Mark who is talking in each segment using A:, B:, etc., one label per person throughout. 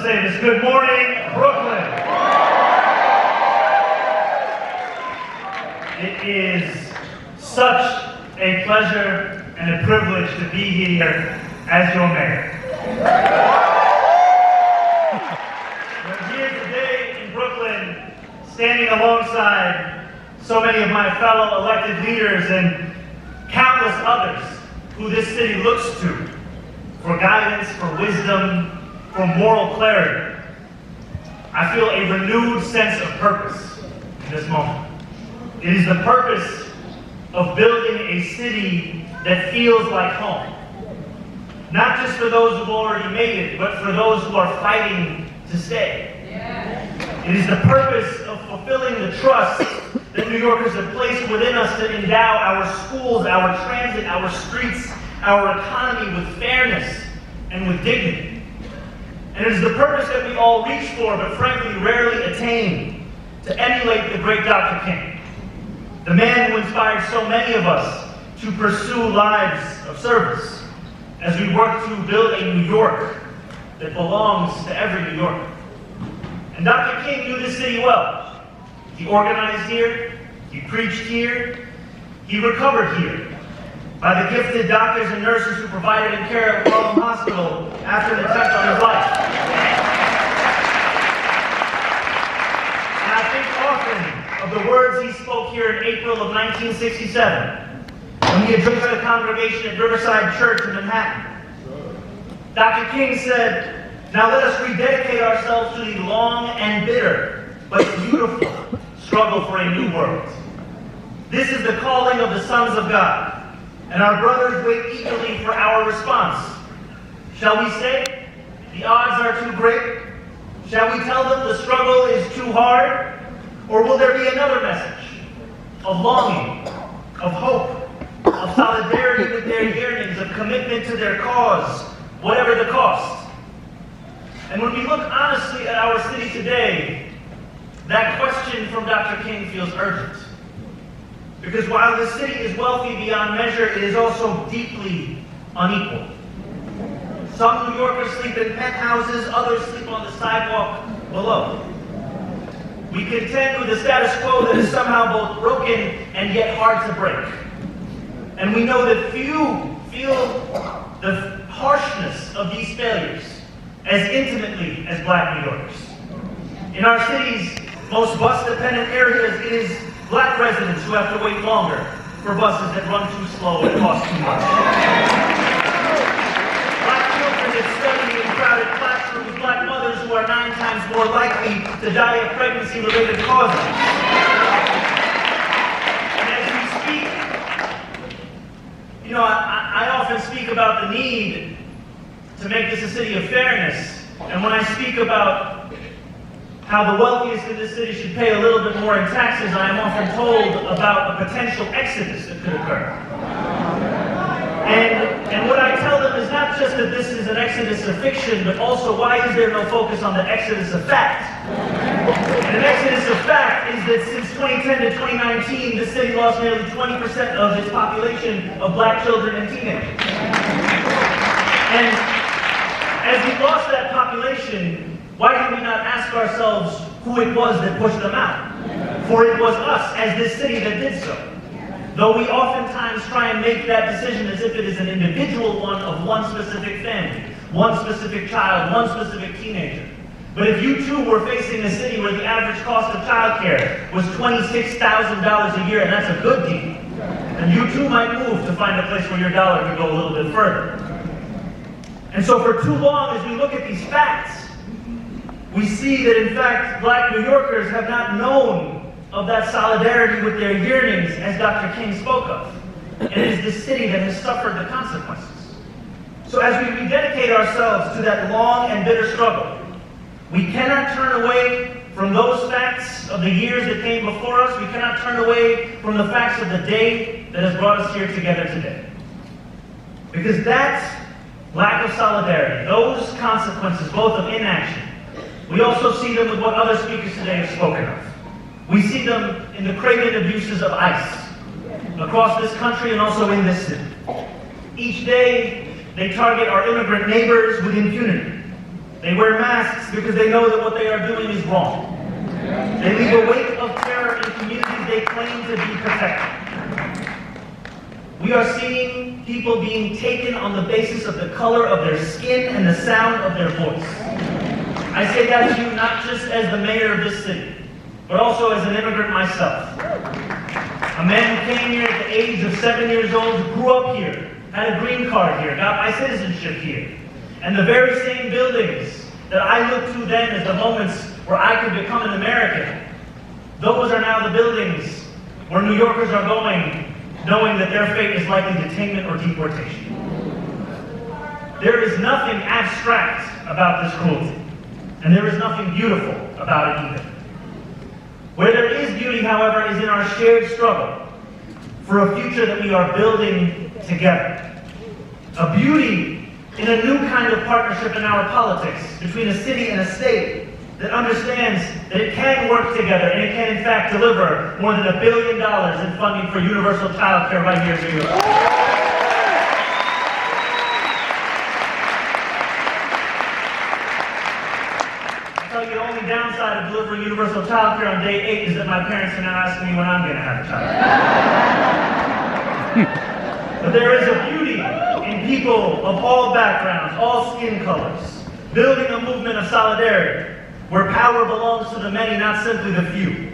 A: say this. Good morning, Brooklyn. It is such a pleasure and a privilege to be here as your mayor. We're here today in Brooklyn, standing alongside so many of my fellow elected leaders and countless others who this city looks to for guidance, for wisdom, for moral clarity. I feel a renewed sense of purpose in this moment. It is the purpose of building a city that feels like home. Not just for those who've already made it, but for those who are fighting to stay. It is the purpose of fulfilling the trust that New Yorkers have placed within us to endow our schools, our transit, our streets, our economy with fairness and with dignity. And it is the purpose that we all reach for, but frankly rarely attain, to emulate the great Dr. King, the man who inspired so many of us to pursue lives of service as we work to build a New York that belongs to every New Yorker. And Dr. King knew this city well. He organized here, he preached here, he recovered here by the gifted doctors and nurses who provided him care at Harlem Hospital after an attempt on his life. And I think often of the words he spoke here in April of 1967, when he addressed the congregation at Riverside Church in Manhattan. Dr. King said, "Now let us rededicate ourselves to the long and bitter, but beautiful struggle for a new world. This is the calling of the sons of God, and our brothers wait eagerly for our response. Shall we say, the odds are too great? Shall we tell them the struggle is too hard? Or will there be another message of longing, of hope, of solidarity with their yearnings, of commitment to their cause, whatever the cost?" And when we look honestly at our city today, that question from Dr. King feels urgent. Because while the city is wealthy beyond measure, it is also deeply unequal. Some New Yorkers sleep in penthouses, others sleep on the sidewalk below. We contend with a status quo that is somehow both broken and yet hard to break. And we know that few feel the harshness of these failures as intimately as Black New Yorkers. In our city's most bus-dependent areas, it is Black residents who have to wait longer for buses that run too slow and cost too much. Black children that study in crowded classrooms, Black mothers who are 9 times more likely to die of pregnancy-related causes. And as we speak, I often speak about the need to make this a city of fairness. And when I speak about how the wealthiest in this city should pay a little bit more in taxes, I am often told about a potential exodus that could occur. And what I tell them is not just that this is an exodus of fiction, but also why is there no focus on the exodus of fact? And an exodus of fact is that since 2010 to 2019, the city lost nearly 20% of its population of Black children and teenagers. And as we lost that population, why did we not ask ourselves who it was that pushed them out? For it was us, as this city, that did so. Though we oftentimes try and make that decision as if it is an individual one of one specific family, one specific child, one specific teenager. But if you too were facing a city where the average cost of childcare was $26,000 a year, and that's a good deal, then you too might move to find a place where your dollar could go a little bit further. And so for too long, as we look at these facts, we see that in fact, Black New Yorkers have not known of that solidarity with their yearnings as Dr. King spoke of. And it is this city that has suffered the consequences. So as we rededicate ourselves to that long and bitter struggle, we cannot turn away from those facts of the years that came before us. We cannot turn away from the facts of the day that has brought us here together today. Because that lack of solidarity, those consequences, both of inaction, we also see them with what other speakers today have spoken of. We see them in the craven abuses of ICE across this country and also in this city. Each day, they target our immigrant neighbors with impunity. They wear masks because they know that what they are doing is wrong. They leave a wake of terror in communities they claim to be protecting. We are seeing people being taken on the basis of the color of their skin and the sound of their voice. I say that to you not just as the mayor of this city, but also as an immigrant myself. A man who came here at the age of 7 years old, who grew up here, had a green card here, got my citizenship here. And the very same buildings that I looked to then as the moments where I could become an American, those are now the buildings where New Yorkers are going, knowing that their fate is likely detainment or deportation. There is nothing abstract about this cruelty, and there is nothing beautiful about it either. Where there is beauty, however, is in our shared struggle for a future that we are building together. A beauty in a new kind of partnership in our politics between a city and a state that understands that it can work together and it can in fact deliver more than $1 billion in funding for universal child care right here in New York. I'll tell you, the only downside of delivering universal child care on day 8 is that my parents are now asking me when I'm going to have a child. But there is a beauty in people of all backgrounds, all skin colors, building a movement of solidarity where power belongs to the many, not simply the few.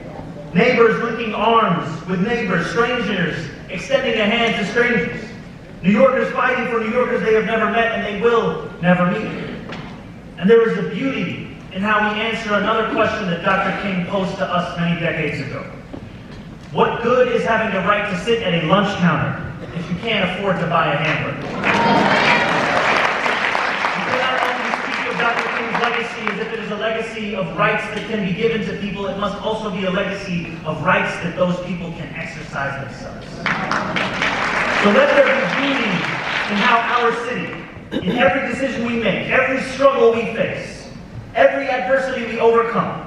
A: Neighbors linking arms with neighbors, strangers extending a hand to strangers. New Yorkers fighting for New Yorkers they have never met and they will never meet. And there is a beauty in how we answer another question that Dr. King posed to us many decades ago. What good is having the right to sit at a lunch counter if you can't afford to buy a hamburger? We cannot only speak of Dr. King's legacy as if it is a legacy of rights that can be given to people, it must also be a legacy of rights that those people can exercise themselves. So let there be beauty in how our city, in every decision we make, every struggle we face, every adversity we overcome,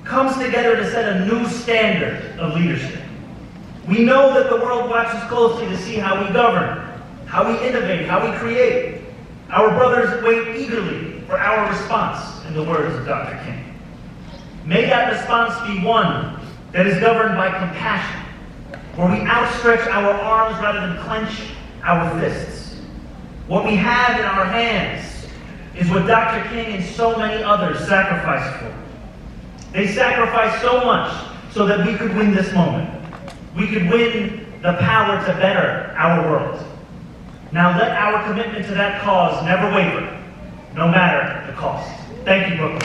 A: comes together to set a new standard of leadership. We know that the world watches closely to see how we govern, how we innovate, how we create. Our brothers wait eagerly for our response, in the words of Dr. King. May that response be one that is governed by compassion, where we outstretch our arms rather than clench our fists. What we have in our hands is what Dr. King and so many others sacrificed for. They sacrificed so much so that we could win this moment. We could win the power to better our world. Now let our commitment to that cause never waver, no matter the cost. Thank you, Brooklyn.